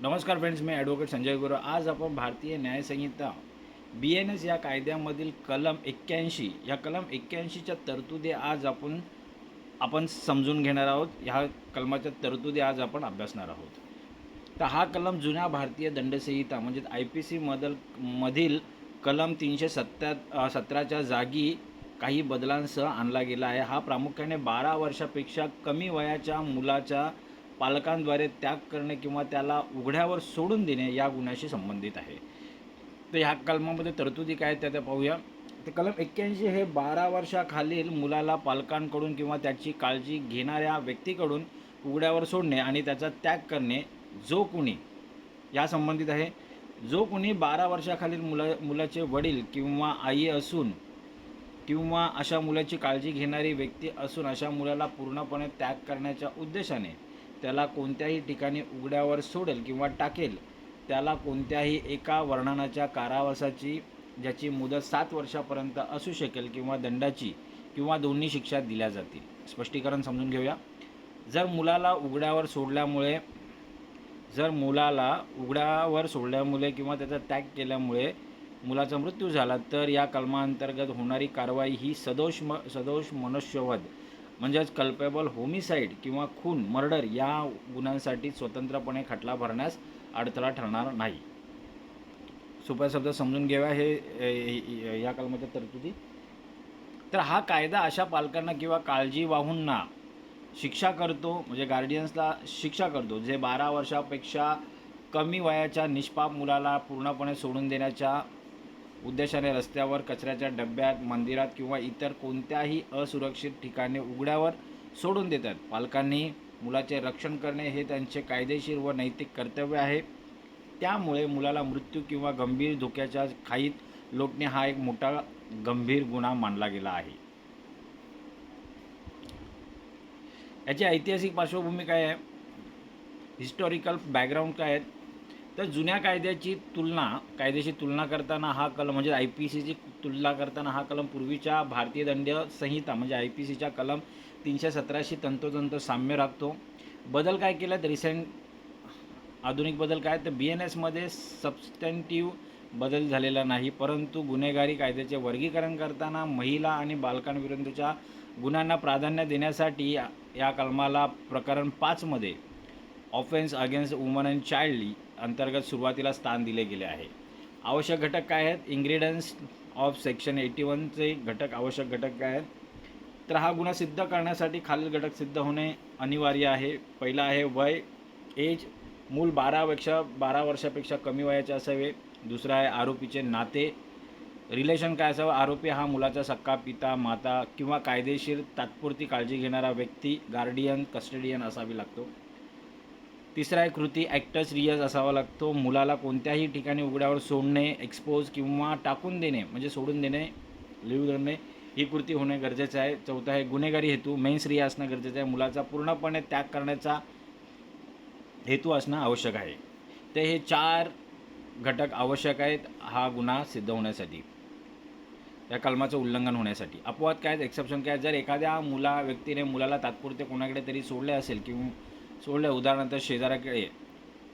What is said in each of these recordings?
नमस्कार फ्रेंड्स, मी ॲडव्होकेट संजय गुरव. आज आपण भारतीय न्याय संहिता BNS या कायद्यामधील कलम 81 या कलम 81च्या तरतुदी आज आपण समजून घेणार आहोत. ह्या कलमाच्या तरतुदी आज आपण अभ्यासणार आहोत. तर हा कलम जुन्या भारतीय दंडसंहिता म्हणजे IPC मधील कलम 317च्या जागी काही बदलांसह आणला गेला आहे. हा प्रामुख्याने 12 वर्षापेक्षा कमी वयाच्या मुलाच्या पालकांद्वारे त्याग करणे किंवा त्याला उघड्यावर सोडून देणे या गुन्ह्याशी संबंधित आहे. तर ह्या कलमामध्ये तरतुदी काय आहेत त्या पाहूया. तर कलम 81 हे 12 वर्षाखालील मुलाला पालकांकडून किंवा त्याची काळजी घेणाऱ्या व्यक्तीकडून उघड्यावर सोडणे आणि त्याचा त्याग करणे जो कुणी या संबंधित आहे. जो कुणी 12 वर्षाखालील मुलाचे वडील किंवा आई असून किंवा अशा मुलाची काळजी घेणारी व्यक्ती असून अशा मुलाला पूर्णपणे त्याग करण्याच्या उद्देशाने त्याला कोणत्याही ठिकाणी उघड्यावर सोडेल किंवा टाकेल, त्याला कोणत्याही एका वर्णनाच्या कारावासाची ज्याची मुदत 7 वर्षापर्यंत असू शकेल किंवा दंडाची किंवा दोन्ही शिक्षा दिल्या जातील. स्पष्टीकरण समजून घेऊया. जर मुलाला उघड्यावर सोडल्यामुळे किंवा त्याचा त्याग केल्यामुळे मुलाचा मृत्यू झाला तर या कलमाअंतर्गत होणारी कारवाई ही सदोष मनुष्यवध म्हणजेच कल्पेबल होमिसाईड किंवा खून मर्डर या गुन्ह्यांसाठी स्वतंत्रपणे खटला भरण्यास अडथळा ठरणार नाही. सोप्या शब्दात समजून घ्याव्या हे या कलमाच्या तरतुदी. तर हा कायदा अशा पालकांना किंवा काळजीवाहूंना शिक्षा करतो, म्हणजे गार्डियन्सला शिक्षा करतो जे 12 वर्षापेक्षा कमी वयाच्या निष्पाप मुलाला पूर्णपणे सोडून देण्याच्या उद्देशाने रस्त्यावर, कचऱ्याच्या डब्यात, मंदिरात किंवा इतर कोणत्याही असुरक्षित ठिकाणी उघड्यावर सोडून देतात. पालकांनी मुलाचे रक्षण करणे हे त्यांचे कायदेशीर व नैतिक कर्तव्य आहे. त्यामुळे मुलाला मृत्यू किंवा गंभीर धोक्याच्या खाईत लोटणे हा एक मोठा गंभीर गुन्हा मानला गेला आहे. याची ऐतिहासिक पार्श्वभूमी काय आहे, हिस्टॉरिकल बॅकग्राऊंड काय आहेत. तर जुन्या कायद्याची तुलना करताना हा कलम म्हणजे IPCची तुलना करताना हा कलम पूर्वीच्या भारतीय दंड संहिता म्हणजे IPCच्या कलम 317शी तंतोतंत साम्य राखतो. बदल काय केला तर आधुनिक बदल काय तर BNSमध्ये सबस्टॅन्टिव्ह बदल झालेला नाही, परंतु गुन्हेगारी कायद्याचे वर्गीकरण करताना महिला आणि बालकांविरुद्धच्या गुन्ह्यांना प्राधान्य देण्यासाठी या कलमाला प्रकरण 5 मध्ये offence against woman and child अंतर्गत सुरुवातीला स्थान दिले गेले आहे. आवश्यक घटक काय आहेत, इन्ग्रेडियंट्स ऑफ सेक्शन 81चे आवश्यक घटक काय आहेत. तर हा गुन्हा सिद्ध करण्यासाठी खालील घटक सिद्ध होणे अनिवार्य आहे. पहिला आहे वय, एज, मूल 12 वर्षापेक्षा कमी वयाचे असावे. दुसरा आहे आरोपीचे नाते, रिलेशन काय असावं, आरोपी हा मुलाचा सक्का पिता, माता किंवा कायदेशीर तात्पुरती काळजी घेणारा व्यक्ती, गार्डियन, कस्टडियन असावी लागतो. तिसरा आहे कृती, ॲक्टस रिअस असावा लागतो. मुलाला कोणत्याही ठिकाणी उघड्यावर सोडणे, एक्सपोज किंवा टाकून देणे म्हणजे सोडून देणे, लिव्ह करणे ही कृती होणे गरजेचं आहे. चौथा आहे गुन्हेगारी हेतू, मेन्स रिया असणं गरजेचं आहे. मुलाचा पूर्णपणे त्याग करण्याचा हेतू असणं आवश्यक आहे. तर हे 4 घटक आवश्यक आहेत हा गुन्हा सिद्ध होण्यासाठी, या कलमाचं उल्लंघन होण्यासाठी. अपवाद काय आहेत, एक्सेप्शन काय आहेत. जर एखाद्या व्यक्तीने मुलाला तात्पुरते कोणाकडे तरी सोडले असेल किंवा उदाहरणार्थ शेजाऱ्याकडे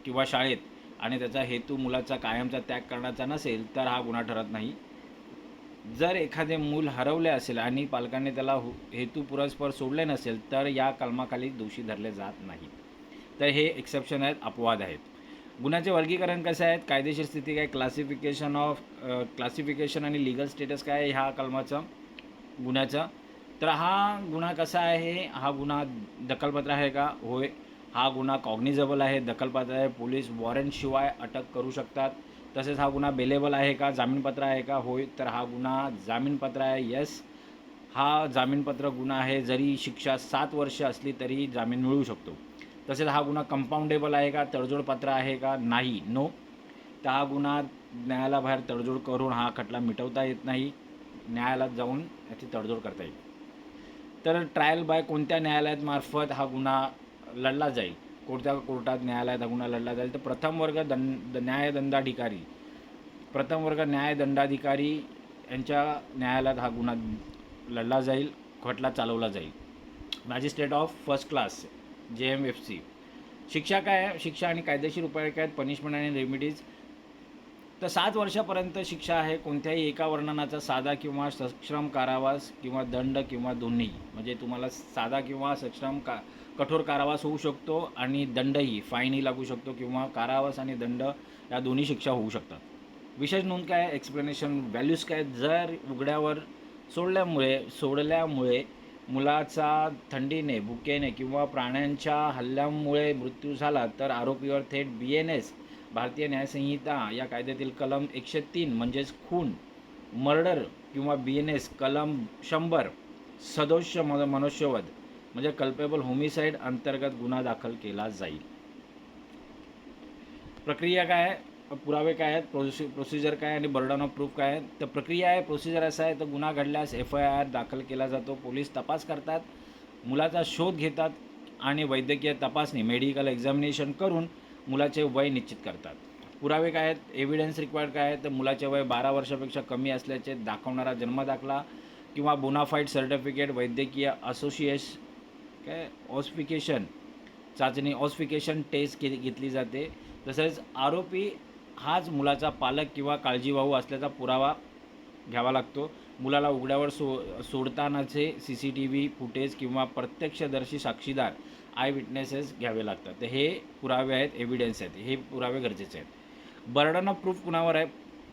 किंवा शाळेत आणि त्याचा हेतू मुलाचा कायमचा त्याग करण्याचा नसेल तर हा गुन्हा ठरत नाही. जर एखादे मूल हरवले असेल आणि पालकांनी त्याला हेतुपुरस्पर सोडले नसेल तर या कलमाखाली दोषी धरले जात नाही. तर हे एक्सेप्शन आहेत, अपवाद आहेत. गुन्ह्याचे वर्गीकरण कसं आहे, कायदेशीर स्थिती काय, क्लासिफिकेशन आणि लिगल स्टेटस काय आहे ह्या कलमाचं गुन्ह्याचं. तर हा गुन्हा कसा आहे, हा गुन्हा दखलपात्र आहे का, होय. हा गुन्हा कॉग्निजेबल आहे, दखलपात्र आहे, पोलीस वॉरंटशिवाय अटक करू शकतात. तसेच हा गुन्हा बेलेबल आहे का, जामीनपात्र आहे का, होय. तर हा गुन्हा जामीनपात्र आहे, येस. हा जामीनपात्र गुन्हा आहे, जरी शिक्षा 7 वर्ष असली तरी जामीन मिळू शकतो. तसेच हा गुन्हा कंपाऊंडेबल आहे का, तडजोडपात्र आहे का, नाही, नो. तर हा गुन्हा न्यायालयाबाहेर तडजोड करून हा खटला मिटवता येत नाही, न्यायालयात जाऊन याची तडजोड करता येईल. तर ट्रायल बाय कोणत्या न्यायालयात मार्फत हा गुन्हा लढला जाईल, कोणत्या कोर्टात न्यायालयात हा गुन्हा लढला जाईल तर प्रथम वर्ग न्यायदंडाधिकारी यांच्या न्यायालयात हा गुन्हा लढला जाईल, खटला चालवला जाईल. Magistrate of first class JMFC शिक्षा काय आहे? शिक्षा आणि कायदेशीर उपाय काय आहेत? पनिशमेंट आणि रेमिडीज. तर 7 वर्षापर्यंत शिक्षा आहे. कोणत्याही एका वर्णनाचा साधा किंवा सश्रम कारावास किंवा दंड किंवा दोन्ही. म्हणजे तुम्हाला साधा किंवा सश्रम कठोर कारावास होऊ शकतो आणि दंडही, फाईनही लागू शकतो किंवा कारावास आणि दंड या दोन्ही शिक्षा होऊ शकतात. विशेष नोंद काय आहे? एक्सप्लेनेशन. व्हॅल्यूज काय? जर उघड्यावर सोडल्यामुळे मुलाचा थंडीने, भुकेने किंवा प्राण्यांच्या हल्ल्यामुळे मृत्यू झाला तर आरोपीवर थेट BNS भारतीय न्यायसंहिता या कायद्यातील कलम 103 म्हणजेच खून, मर्डर किंवा BNS कलम 100 सदोष मनुष्यवध म्हणजे कल्पेबल होमिसाईड अंतर्गत गुन्हा दाखल केला जाईल. प्रक्रिया काय आहे? पुरावे काय आहेत? प्रोसिजर काय आणि बर्डन ऑफ प्रूफ काय आहे? तर प्रक्रिया आहे, प्रोसिजर असं आहे, तर गुन्हा घडल्यास FIR दाखल केला जातो. पोलीस तपास करतात, मुलाचा शोध घेतात आणि वैद्यकीय तपासणी, मेडिकल एक्झामिनेशन करून मुलाचे वय निश्चित करतात. पुरावे काय आहेत? एव्हिडन्स रिक्वायर्ड काय आहे? तर मुलाचे वय 12 वर्षापेक्षा कमी असल्याचे दाखवणारा जन्मदाखला किंवा बोनाफाईड सर्टिफिकेट, वैद्यकीय ऑस्फिकेशन चाचणी, ऑस्फिकेशन टेस्ट घेतली जाते. तसेच आरोपी हाच मुलाचा पालक किंवा काळजीवाहू असल्याचा पुरावा घ्यावा लागतो. मुलाला उघड्यावर सोडतानाचे CCTV फुटेज किंवा प्रत्यक्षदर्शी साक्षीदार आय विटनेसेस घ्यावे लागतात. तर हे पुरावे आहेत, एव्हिडन्स आहेत, हे पुरावे गरजेचे आहेत. बर्डन ऑफ प्रूफ कुणावर आहे?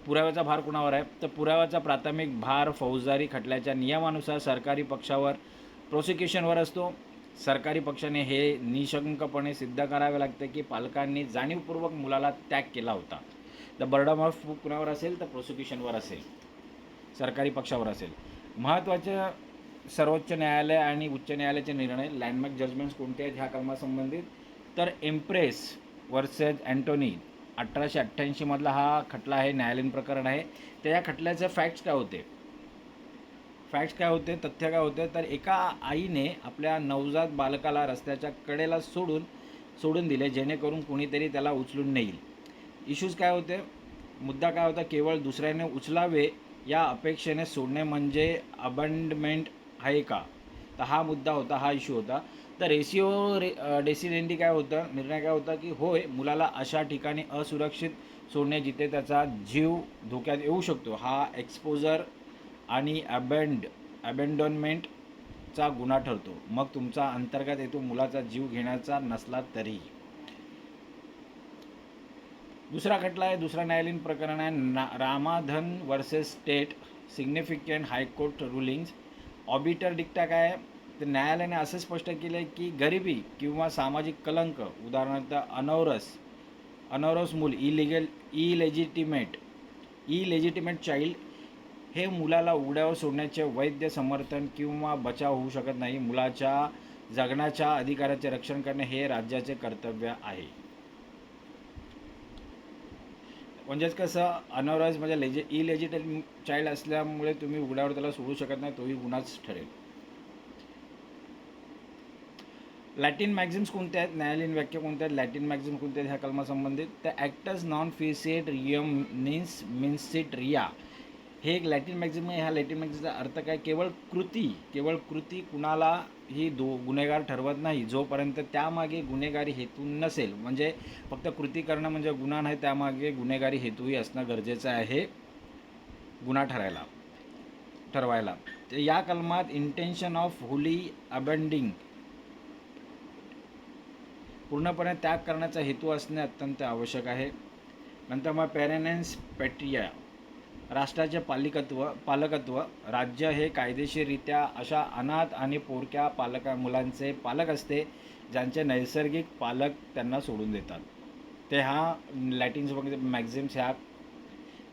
पुराव्याचा भार कुणावर आहे? तर पुराव्याचा प्राथमिक भार फौजदारी खटल्याच्या नियमानुसार सरकारी पक्षावर, प्रोसिक्युशनवर असतो. सरकारी पक्षाने हे निशंकपणे सिद्ध करावे लागते की पालकांनी जाणीवपूर्वक मुलाला त्याग केला होता. द बर्डन ऑफ प्रूफ कुणावर असेल? तर प्रोसिक्युशनवर असेल, सरकारी पक्षावर असेल. महत्त्वाचे सर्वोच्च न्यायालय आणि उच्च न्यायालयाचे निर्णय, लँडमार्क जजमेंट्स कोणते आहेत ह्या कलमासंबंधित? तर एम्प्रेस वर्सेस अँटोनी 1888 मधला हा खटला आहे, न्यायालयीन प्रकरण आहे. तर या खटल्याचे फॅक्ट्स काय होते? तथ्य काय होते? तर एका आईने आपल्या नवजात बालकाला रस्त्याच्या कडेला सोडून दिले जेणेकरून कुणीतरी त्याला उचलून नेईल. इश्यूज काय होते? मुद्दा काय होता? केवळ दुसऱ्याने उचलावे या अपेक्षेने सोडणे म्हणजे अबंडमेंट आहे का? तर हा मुद्दा होता, हा इश्यू होता. तर डेसिडेंडी काय होतं? निर्णय काय होता की होय, मुलाला अशा ठिकाणी असुरक्षित सोडणे जिथे त्याचा जीव धोक्यात येऊ शकतो हा एक्सपोजर आणि अबॅन्डॉनमेंटचा गुन्हा ठरतो. मग तुमचा अंतर्गत येतो मुलाचा जीव घेण्याचा नसला तरी. दुसरा खटला आहे, दुसरा न्यायालयीन प्रकरण आहे, रामाधन versus state significant high court रुलिंग्स. Obiter डिक्टा काय आहे? तर न्यायालयाने असे स्पष्ट केले की गरिबी किंवा सामाजिक कलंक, उदाहरणार्थ अनौरस मूल, इलेजिटिमेट चाइल्ड, हे मुलाला उघड्यावर सोडण्याचे वैध समर्थन किंवा बचाव होऊ शकत नाही. मुलाच्या जगण्याच्या अधिकाराचे रक्षण करणे हे राज्याचे कर्तव्य आहे. म्हणजेच कसं, अनौरस म्हणजे इलेजिटिमेट चाइल्ड असल्यामुळे तुम्ही उघड्यावर त्याला सोडू शकत नाही, तोही गुन्हाच ठरेल. लॅटिन मॅक्झिम्स कोणत्या आहेत? न्यायालयीन व्याख्या कोणत्या आहेत? लॅटिन मॅक्झिम कोणत्या आहेत ह्या कलमासंबंधित? तर ॲक्टस नॉन फिसिएट रियम निन्स मिन्सिट रिया, हे एक लॅटिन मॅक्झिम आहे. ह्या लॅटिन मॅक्झिमचा अर्थ काय? केवळ कृती कुणाला ही गुन्हेगार ठरवत नाही जोपर्यंत त्यामागे गुन्हेगारी हेतू नसेल. म्हणजे फक्त कृती करणं म्हणजे गुन्हा नाही, त्यामागे गुन्हेगारी हेतूही असणं गरजेचं आहे गुन्हा ठरवायला. तर या कलमात इंटेन्शन ऑफ होली अबंडिंग, पूर्णपणे त्याग करण्याचा हेतू असणे अत्यंत आवश्यक आहे. नंतर मग पेरेनेन्स पॅट्रिया, राष्ट्राचे पालकत्व. राज्य हे कायदेशीररित्या अशा अनाथ आणि पोरक्या मुलांचे पालक असते ज्यांचे नैसर्गिक पालक त्यांना सोडून देतात. ते हा लॅटिन मॅक्झिम्स ह्या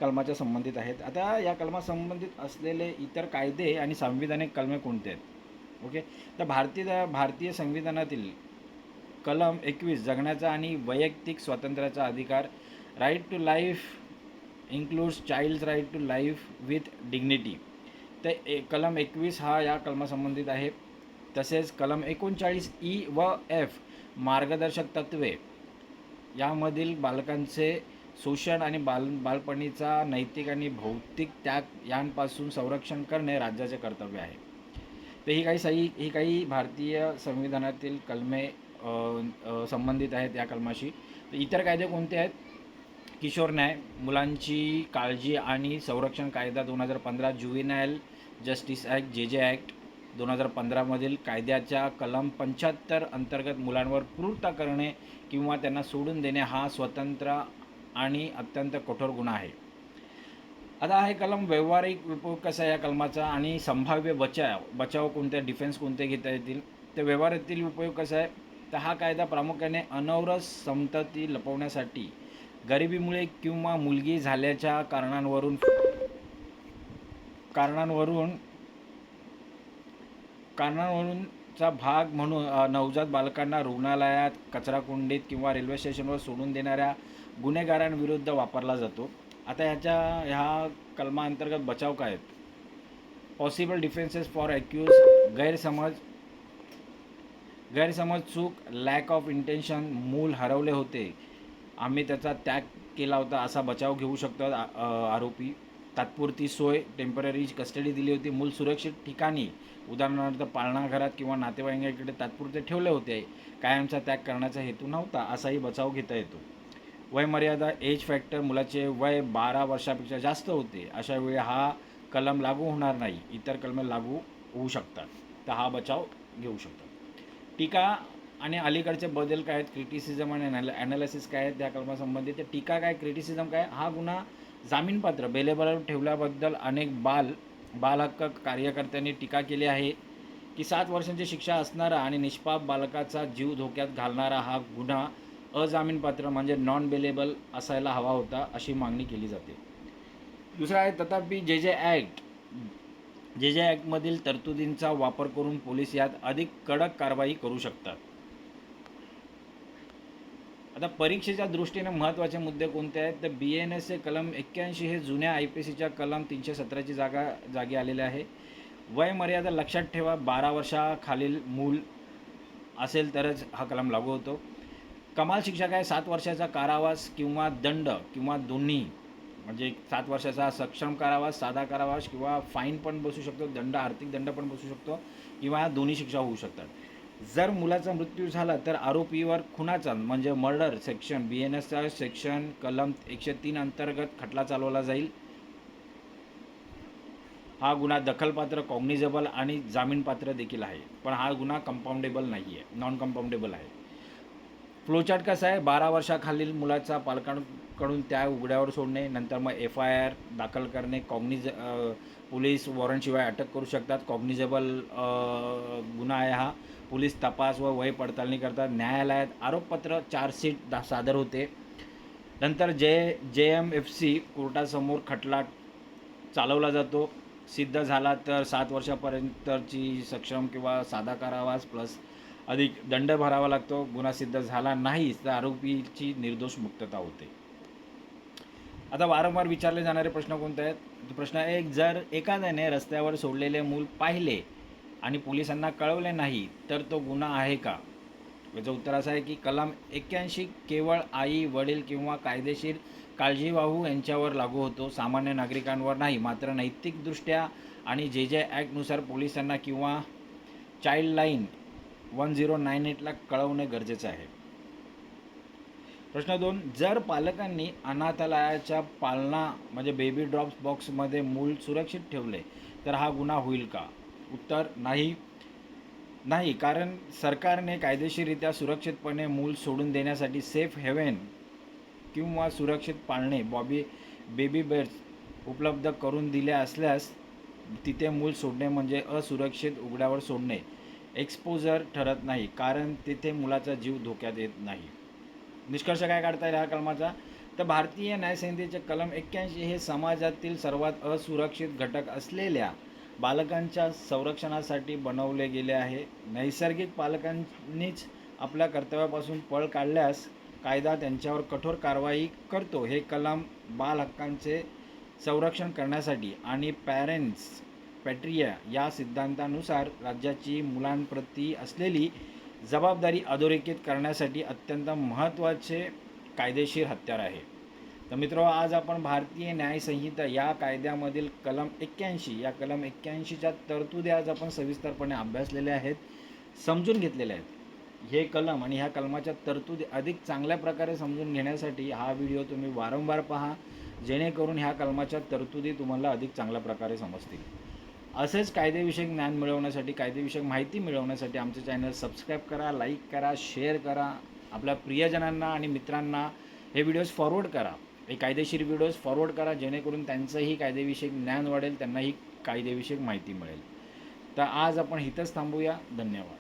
कलमाच्या संबंधित आहेत. आता या कलमासंबंधित असलेले इतर कायदे आणि संविधानिक कलमे कोणते आहेत? ओके, तर भारतीय संविधानातील कलम 21 जगण्याचा आणि वैयक्तिक स्वातंत्र्याचा अधिकार, right to life includes child's right to life with dignity. तर कलम 21 हा या कलमासंबंधित आहे. तसेच कलम 39E व F मार्गदर्शक तत्त्वे, यामधील बालकांचे शोषण आणि बालपणीचा नैतिक आणि भौतिक त्याग यांपासून संरक्षण करणे राज्याचे कर्तव्य आहे. तर ही काही भारतीय संविधानातील कलमे संबंधित आहेत या कलमाशी. तर इतर कायदे कोणते आहेत? किशोर न्याय, मुलांची काळजी आणि संरक्षण कायदा 2015, ज्युव्हेनाइल जस्टिस ॲक्ट जे ॲक्ट 2015मधील कायद्याच्या कलम 75 अंतर्गत मुलांवर क्रूरता करणे किंवा त्यांना सोडून देणे हा स्वतंत्र आणि अत्यंत कठोर गुन्हा आहे. आता हे कलम व्यावहारिक उपयोग कसा आहे या कलमाचा आणि संभाव्य बचाव कोणत्या, डिफेन्स कोणते घेता येतील, तर व्यवहारातील उपयोग कसा आहे, तर हा कायदा प्रामुख्याने अनवरस संतती लपवण्यासाठी, गरिबीमुळे किंवा मुलगी झाल्याच्या कारणांवरून कारणांवरूनचा भाग म्हणून नवजात बालकांना रुग्णालयात, कचराकुंडीत किंवा रेल्वे स्टेशनवर सोडून देणाऱ्या गुन्हेगारांविरुद्ध वापरला जातो. आता ह्या कलमाअंतर्गत बचाव काय आहेत? पॉसिबल डिफेन्सेस फॉर ॲक्यूज, गैरसमज, चूक, लॅक ऑफ इंटेन्शन, मूल हरवले होते, आम्ही त्याचा त्याग केला होता असा बचाव घेऊ शकतो आरोपी. तात्पुरती सोय, टेम्पररी कस्टडी दिली होती, मूल सुरक्षित ठिकाणी उदाहरणार्थ पाळणाघरात किंवा नातेवाईकांकडे तात्पुरते ठेवले होते, कायमचा त्याग करण्याचा हेतू नव्हता असाही बचाव घेता येतो. वयमर्यादा, एज फॅक्टर, मुलाचे वय 12 वर्षापेक्षा जास्त होते, अशा वेळी हा कलम लागू होणार नाही, इतर कलमे लागू होऊ शकतात, तर हा बचाव घेऊ शकतात. टीका आणि अलीकडचे बदल काय आहेत, क्रिटिसिझम आणि ॲनालिसिस काय आहेत त्या कलमासंबंधित. तर टीका काय, क्रिटिसिझम काय, हा गुन्हा जामीनपात्र बेलेबल ठेवल्याबद्दल अनेक बाल हक्क कार्यकर्त्यांनी टीका केली आहे की 7 वर्षांची शिक्षा असणारा आणि निष्पाप बालकाचा जीव धोक्यात घालणारा हा गुन्हा अजामीनपात्र म्हणजे नॉन बेलेबल असायला हवा होता, अशी मागणी केली जाते. दुसरा आहे, तथापि जे ॲक्टमधील तरतुदींचा वापर करून पोलीस यात अधिक कडक कारवाई करू शकतात. आता परीक्षेच्या दृष्टीने महत्त्वाचे मुद्दे कोणते आहेत, तर BNSचे कलम 81 हे जुन्या IPCच्या कलम 317ची जागी आलेले आहे. वयमर्यादा लक्षात ठेवा, 12 वर्षाखालील मूल असेल तरच हा कलम लागू होतो. कमाल शिक्षा काय, 7 वर्षाचा कारावास किंवा दंड किंवा दोन्ही, म्हणजे 7 वर्षाचा सक्षम कारावास, साधा कारावास किंवा फाईन पण बसू शकतो, आर्थिक दंड पण बसू शकतो किंवा दोन्ही शिक्षा होऊ शकतात. जर मुलाचा मृत्यू झाला तर आरोपीवर खुनाचा म्हणजे मर्डर सेक्शन BNSचा सेक्शन कलम 103 अंतर्गत खटला चालवला जाईल. हा गुन्हा दखलपात्र, कॉग्निजेबल आणि जामीनपात्र देखील आहे, पण हा गुन्हा कंपाऊंडेबल नाही आहे, नॉन कंपाऊंडेबल आहे. फ्लोचार्ट कसा आहे, 12 वर्षाखालील मुलाचा पालकांकडून त्या उघड्यावर सोडणे, नंतर मग FIR दाखल करणे, पोलीस वॉरंटशिवाय अटक करू शकतात, कॉग्निजेबल गुन्हा आहे हा. पोलीस तपास व वय पडताळणी करतात, न्यायालयात आरोपपत्र चार्जशीट सादर होते, नंतर JMFC कोर्टासमोर खटला चालवला जातो. सिद्ध झाला तर 7 वर्षापर्यंतची सक्षम किंवा साधा कारावास प्लस अधिक दंड भरावा लागतो. गुन्हा सिद्ध झाला नाही तर आरोपीची निर्दोष मुक्तता होते. आता वारंवार विचारले जाणारे प्रश्न कोणते आहेत, प्रश्न 1, जर एखाद्याने रस्त्यावर सोडलेले मूल पाहिले आणि पोलिसांना कळवले नाही तर तो गुन्हा आहे का? याचं उत्तर असं आहे की कलम 81 केवळ आई, वडील किंवा कायदेशीर काळजीवाहू यांच्यावर लागू होतो, सामान्य नागरिकांवर नाही. मात्र नैतिकदृष्ट्या आणि जे ॲक्टनुसार पोलिसांना किंवा चाइल्डलाईन 1098ला कळवणे गरजेचं आहे. प्रश्न 2, जर पालकांनी अनाथालयाच्या पालना म्हणजे बेबी ड्रॉप्स बॉक्समध्ये मूल सुरक्षित ठेवले तर हा गुन्हा होईल का? उत्तर नाही, कारण सरकारने कायदेशीररित्या सुरक्षितपणे मूल सोडून देण्यासाठी सेफ हेवन किंवा सुरक्षित पाळणे बेबी बेड्स उपलब्ध करून दिले असल्यास तिथे मूल सोडणे म्हणजे असुरक्षित उघड्यावर सोडणे एक्सपोजर ठरत नाही, कारण तिथे मुलाचा जीव धोक्यात येत नाही. निष्कर्ष काय काढता येईल ह्या कलमाचा, तर भारतीय न्यायसंहितेचे कलम 81 हे समाजातील सर्वात असुरक्षित घटक असलेल्या बालकांच्या संरक्षणासाठी बनवले गेले आहे. नैसर्गिक पालकांनीच आपल्या कर्तव्यापासून पळ काढल्यास कायदा त्यांच्यावर कठोर कारवाई करतो. हे कलम बाल हक्कांचे संरक्षण करण्यासाठी आणि पॅरेंट्स पॅट्रिया या सिद्धांतानुसार राज्याची मुलांप्रती असलेली जबाबदारी अधोरेखित करण्यासाठी अत्यंत महत्त्वाचे कायदेशीर हत्यार आहे. तर मित्र, आज आपण भारतीय न्यायसंहिता या कायद्यामधील कलम 81 या कलम 81च्या तरतुदी आज आपण सविस्तरपणे अभ्यासलेल्या आहेत, समजून घेतलेल्या आहेत. हे कलम आणि ह्या कलमाच्या तरतुदी अधिक चांगल्या प्रकारे समजून घेण्यासाठी हा व्हिडिओ तुम्ही वारंवार पहा, जेणेकरून ह्या कलमाच्या तरतुदी तुम्हाला अधिक चांगल्या प्रकारे समजतील. असेच कायदेविषयक ज्ञान मिळवण्यासाठी, कायदेविषयक माहिती मिळवण्यासाठी आमचे चॅनल सबस्क्राईब करा, लाईक करा, शेअर करा, आपल्या प्रियजनांना आणि मित्रांना हे व्हिडिओज फॉरवर्ड करा. हे कायदेशीर व्हिडिओज फॉरवर्ड करा, जेणेकरून त्यांचंही कायदेविषयक ज्ञान वाढेल, त्यांनाही कायदेविषयक माहिती मिळेल. तर आज आपण इथंच थांबूया. धन्यवाद.